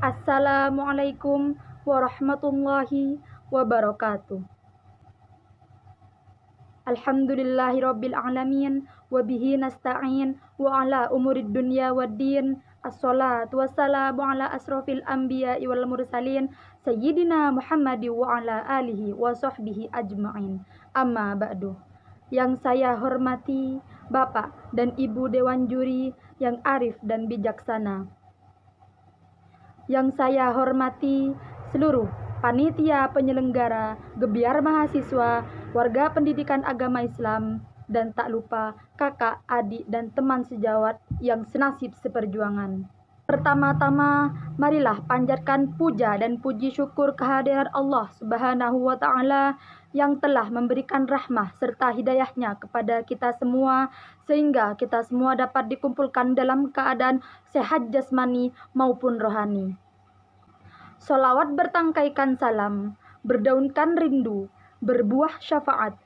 Assalamualaikum warahmatullahi wabarakatuh. Alhamdulillahirabbil alamin wa bihi nasta'in wa ala umurid dunya waddin. Assalatu wassalamu ala asrofil anbiya'i wal mursalin sayyidina Muhammad wa ala alihi wa sahbihi ajma'in. Amma ba'du. Yang saya hormati Bapak dan Ibu Dewan Juri yang arif dan bijaksana. Yang saya hormati seluruh panitia penyelenggara, gebiar mahasiswa, warga pendidikan agama Islam, dan tak lupa kakak, adik, dan teman sejawat yang senasib seperjuangan. Pertama-tama, marilah panjatkan puja dan puji syukur kehadiran Allah Subhanahu wa Ta'ala yang telah memberikan rahmah serta hidayahnya kepada kita semua, sehingga kita semua dapat dikumpulkan dalam keadaan sehat jasmani maupun rohani. Sholawat bertangkaikan salam, berdaunkan rindu, berbuah syafaat.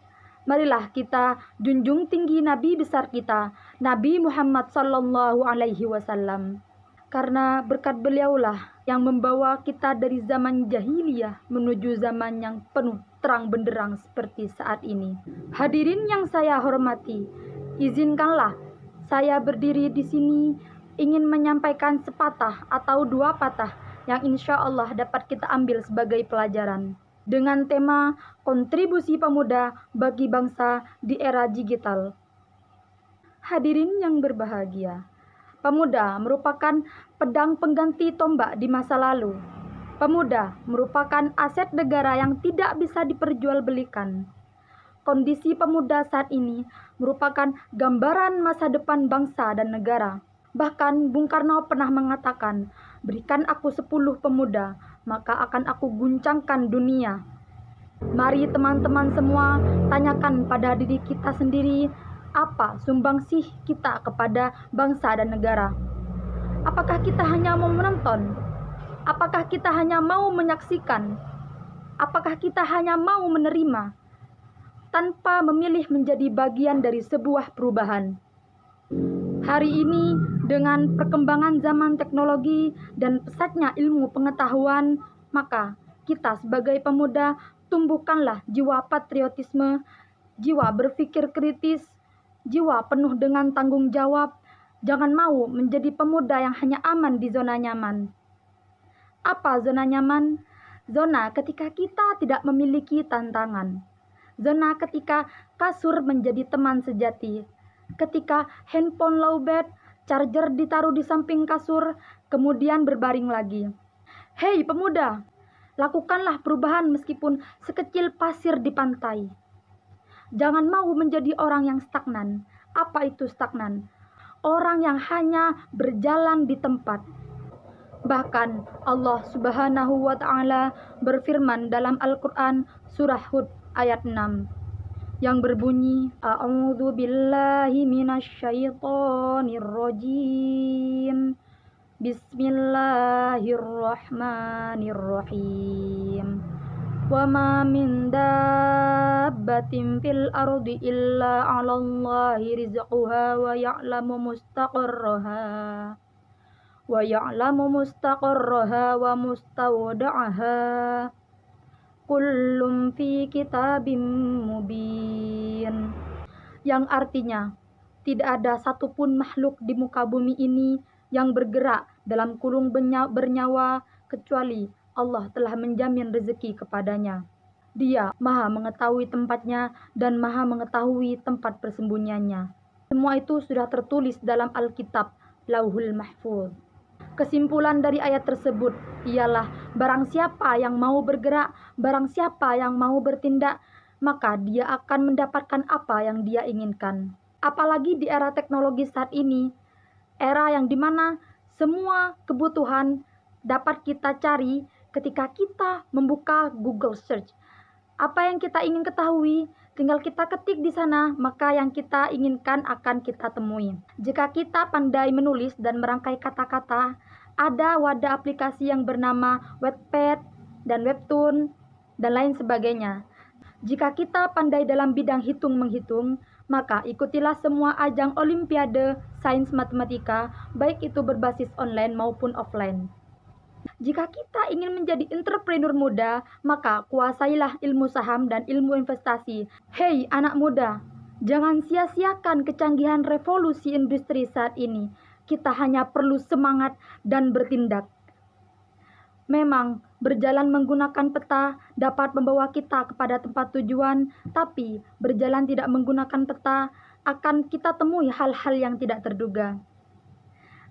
Marilah kita junjung tinggi Nabi besar kita, Nabi Muhammad Sallallahu Alaihi Wasallam. Karena berkat beliaulah yang membawa kita dari zaman jahiliyah menuju zaman yang penuh terang benderang seperti saat ini. Hadirin yang saya hormati, izinkanlah saya berdiri di sini ingin menyampaikan sepatah atau dua patah yang insya Allah dapat kita ambil sebagai pelajaran. Dengan tema kontribusi pemuda bagi bangsa di era digital. Hadirin yang berbahagia, pemuda merupakan pedang pengganti tombak di masa lalu. Pemuda merupakan aset negara yang tidak bisa diperjualbelikan. Kondisi pemuda saat ini merupakan gambaran masa depan bangsa dan negara. Bahkan Bung Karno pernah mengatakan, berikan aku 10 pemuda, maka akan aku guncangkan dunia. Mari teman-teman semua tanyakan pada diri kita sendiri, apa sumbangsih kita kepada bangsa dan negara? Apakah kita hanya mau menonton? Apakah kita hanya mau menyaksikan? Apakah kita hanya mau menerima? Tanpa memilih menjadi bagian dari sebuah perubahan. Hari ini dengan perkembangan zaman teknologi dan pesatnya ilmu pengetahuan, maka kita sebagai pemuda tumbuhkanlah jiwa patriotisme, jiwa berpikir kritis, jiwa penuh dengan tanggung jawab. Jangan mau menjadi pemuda yang hanya aman di zona nyaman. Apa zona nyaman? Zona ketika kita tidak memiliki tantangan. Zona ketika kasur menjadi teman sejati. Ketika handphone lowbat, charger ditaruh di samping kasur, kemudian berbaring lagi. Hei pemuda, lakukanlah perubahan meskipun sekecil pasir di pantai. Jangan mau menjadi orang yang stagnan. Apa itu stagnan? Orang yang hanya berjalan di tempat. Bahkan Allah Subhanahu wa Ta'ala berfirman dalam Al-Quran surah Hud ayat 6 yang berbunyi, A'udzu billahi minasyaitonir rajim. Bismillahirrahmanirrahim. Wa ma min dabbatin fil ardi illa 'alallahi rizquha wa ya'lamu mustaqarraha wa mustawda'aha. Kullum fi kitabim mubin. Yang artinya, tidak ada satupun makhluk di muka bumi ini yang bergerak dalam kurung bernyawa kecuali Allah telah menjamin rezeki kepadanya. Dia maha mengetahui tempatnya dan maha mengetahui tempat persembunyiannya. Semua itu sudah tertulis dalam Alkitab Lauhul Mahfuz. Kesimpulan dari ayat tersebut ialah barang siapa yang mau bergerak, barang siapa yang mau bertindak, maka dia akan mendapatkan apa yang dia inginkan. Apalagi di era teknologi saat ini, era yang dimana semua kebutuhan dapat kita cari ketika kita membuka Google Search. Apa yang kita ingin ketahui, tinggal kita ketik di sana, maka yang kita inginkan akan kita temui. Jika kita pandai menulis dan merangkai kata-kata, ada wadah aplikasi yang bernama Wattpad dan Webtoon dan lain sebagainya. Jika kita pandai dalam bidang hitung-menghitung, maka ikutilah semua ajang olimpiade sains matematika, baik itu berbasis online maupun offline. Jika kita ingin menjadi entrepreneur muda, maka kuasailah ilmu saham dan ilmu investasi. Hei anak muda, jangan sia-siakan kecanggihan revolusi industri saat ini. Kita hanya perlu semangat dan bertindak. Memang, berjalan menggunakan peta dapat membawa kita kepada tempat tujuan, tapi berjalan tidak menggunakan peta akan kita temui hal-hal yang tidak terduga.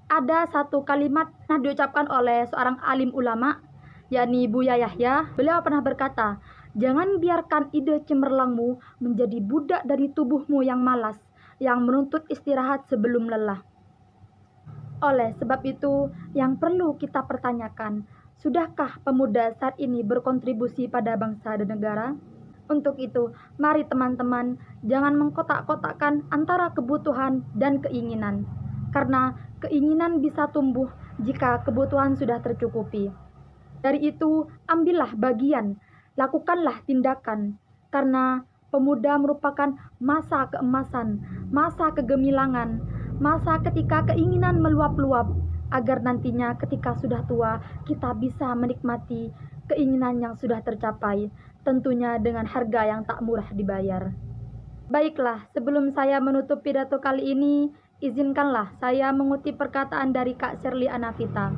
Ada satu kalimat yang diucapkan oleh seorang alim ulama, yakni Buya Yahya. Beliau pernah berkata, jangan biarkan ide cemerlangmu menjadi budak dari tubuhmu yang malas, yang menuntut istirahat sebelum lelah. Oleh sebab itu, yang perlu kita pertanyakan, sudahkah pemuda saat ini berkontribusi pada bangsa dan negara? Untuk itu, mari teman-teman, jangan mengkotak-kotakkan antara kebutuhan dan keinginan. Karena keinginan bisa tumbuh jika kebutuhan sudah tercukupi. Dari itu, ambillah bagian, lakukanlah tindakan, karena pemuda merupakan masa keemasan, masa kegemilangan, masa ketika keinginan meluap-luap, agar nantinya ketika sudah tua, kita bisa menikmati keinginan yang sudah tercapai, tentunya dengan harga yang tak murah dibayar. Baiklah, sebelum saya menutup pidato kali ini, izinkanlah saya mengutip perkataan dari Kak Shirley Anavita.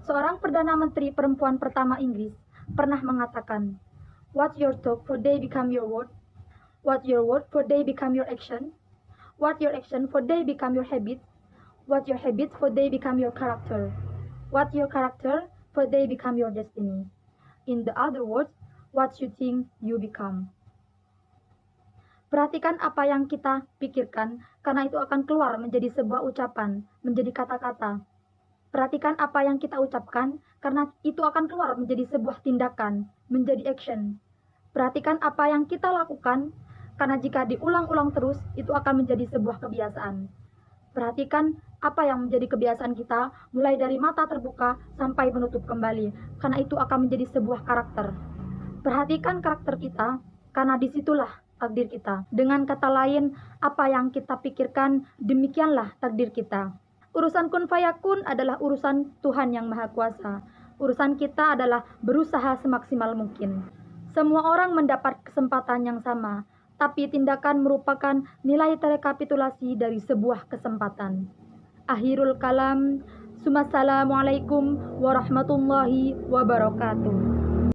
Seorang Perdana Menteri perempuan pertama Inggris pernah mengatakan, "What your talk for day become your word. What your word for day become your action. What your action for day become your habit. What your habit for day become your character. What your character for day become your destiny. In the other words, what you think you become." Perhatikan apa yang kita pikirkan, karena itu akan keluar menjadi sebuah ucapan, menjadi kata-kata. Perhatikan apa yang kita ucapkan, karena itu akan keluar menjadi sebuah tindakan, menjadi action. Perhatikan apa yang kita lakukan, karena jika diulang-ulang terus, itu akan menjadi sebuah kebiasaan. Perhatikan apa yang menjadi kebiasaan kita, mulai dari mata terbuka sampai menutup kembali, karena itu akan menjadi sebuah karakter. Perhatikan karakter kita, karena disitulah takdir kita. Dengan kata lain, apa yang kita pikirkan, demikianlah takdir kita. Urusan kun fayakun adalah urusan Tuhan yang Maha Kuasa. Urusan kita adalah berusaha semaksimal mungkin. Semua orang mendapat kesempatan yang sama, tapi tindakan merupakan nilai terekapitulasi dari sebuah kesempatan. Akhirul kalam, Assalamualaikum warahmatullahi wabarakatuh.